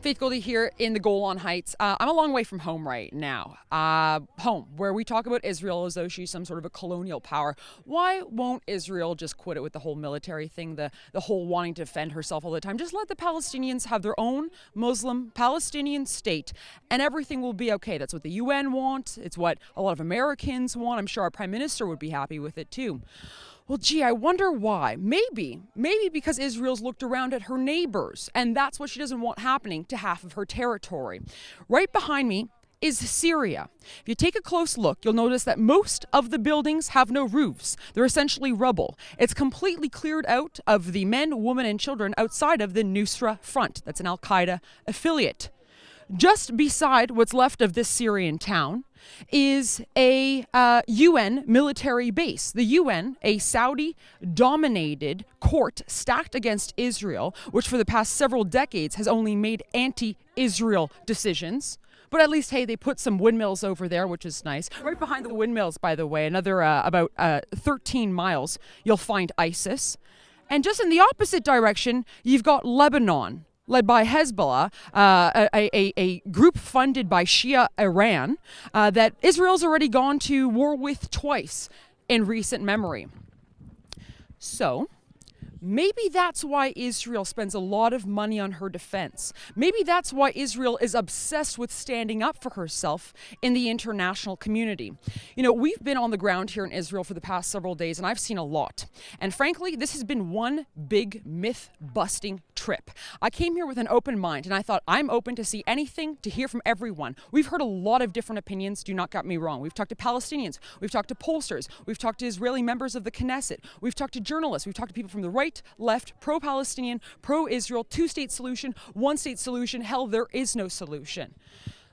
Faith Goldie here in the Golan Heights. I'm a long way from home right now. Home, where we talk about Israel as though she's some sort of a colonial power. Why won't Israel just quit it with the whole military thing, the whole wanting to defend herself all the time? Just let the Palestinians have their own Muslim Palestinian state and everything will be okay. That's what the UN want. It's what a lot of Americans want. I'm sure our Prime Minister would be happy with it too. Well, gee, I wonder why. Maybe because Israel's looked around at her neighbors, and that's what she doesn't want happening to half of her territory. Right behind me is Syria. If you take a close look, you'll notice that most of the buildings have no roofs. They're essentially rubble. It's completely cleared out of the men, women, and children outside of the Nusra Front. That's an Al-Qaeda affiliate. Just beside what's left of this Syrian town is a UN military base. The UN, a Saudi-dominated court stacked against Israel, which for the past several decades has only made anti-Israel decisions. But at least, hey, they put some windmills over there, which is nice. Right behind the windmills, by the way, another about 13 miles, you'll find ISIS. And just in the opposite direction, you've got Lebanon, led by Hezbollah, a group funded by Shia Iran that Israel's already gone to war with twice in recent memory. So maybe that's why Israel spends a lot of money on her defense. Maybe that's why Israel is obsessed with standing up for herself in the international community. You know, we've been on the ground here in Israel for the past several days, and I've seen a lot. And frankly, this has been one big myth-busting trip. I came here with an open mind, and I thought I'm open to see anything, to hear from everyone. We've heard a lot of different opinions, do not get me wrong. We've talked to Palestinians, we've talked to pollsters, we've talked to Israeli members of the Knesset, we've talked to journalists, we've talked to people from the right, left, pro-Palestinian, pro-Israel, two-state solution, one-state solution. Hell, there is no solution.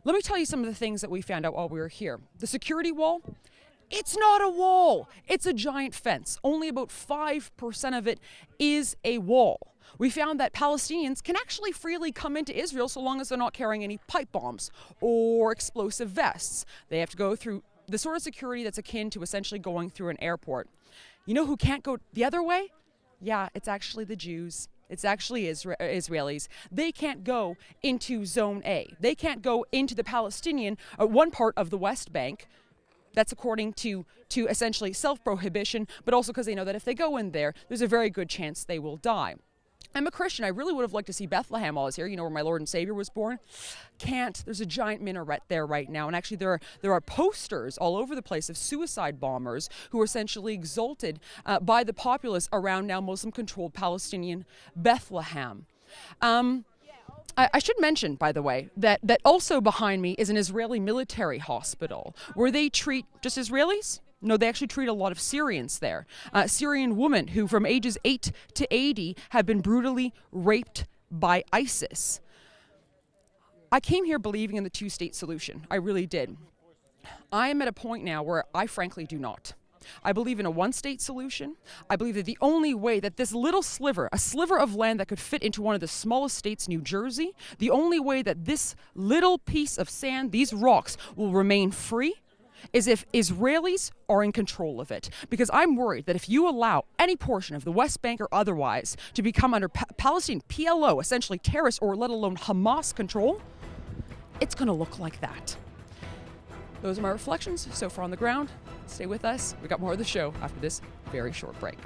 Let me tell you some of the things that we found out while we were here. The security wall, it's not a wall. It's a giant fence. Only about 5% of it is a wall. We found that Palestinians can actually freely come into Israel so long as they're not carrying any pipe bombs or explosive vests. They have to go through the sort of security that's akin to essentially going through an airport. You know who can't go the other way? Yeah, it's actually the Jews. It's actually Israelis. They can't go into Zone A. They can't go into the Palestinian, one part of the West Bank. That's according to essentially self-prohibition, but also because they know that if they go in there, there's a very good chance they will die. I'm a Christian. I really would have liked to see Bethlehem while I was here, you know, where my Lord and Savior was born. Can't. There's a giant minaret there right now. And actually there are posters all over the place of suicide bombers who are essentially exalted by the populace around now Muslim-controlled Palestinian Bethlehem. I should mention, by the way, that also behind me is an Israeli military hospital where they treat just Israelis. No, they actually treat a lot of Syrians there. Syrian women who from ages 8 to 80 have been brutally raped by ISIS. I came here believing in the two-state solution. I really did. I am at a point now where I frankly do not. I believe in a one-state solution. I believe that the only way that this little sliver, a sliver of land that could fit into one of the smallest states, New Jersey, the only way that this little piece of sand, these rocks, will remain free is if Israelis are in control of it. Because I'm worried that if you allow any portion of the West Bank or otherwise to become under Palestinian PLO, essentially terrorist or let alone Hamas control, it's going to look like that. Those are my reflections so far on the ground. Stay with us. We got more of the show after this very short break.